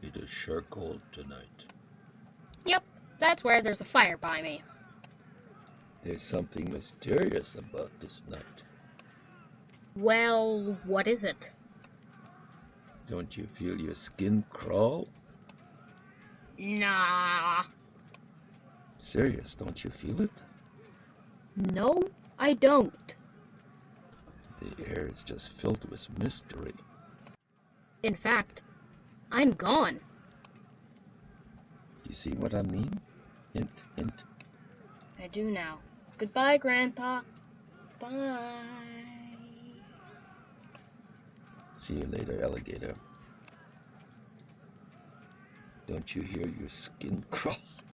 It is sure cold tonight. Yep, that's where there's a fire by me. There's something mysterious about this night. Well, what is it? Don't you feel your skin crawl? Nah. Serious, don't you feel it? No, I don't. The air is just filled with mystery. In fact, I'm gone. You see what I mean? Hint, hint. I do now. Goodbye, Grandpa. Bye. See you later, alligator. Don't you hear your skin crawl?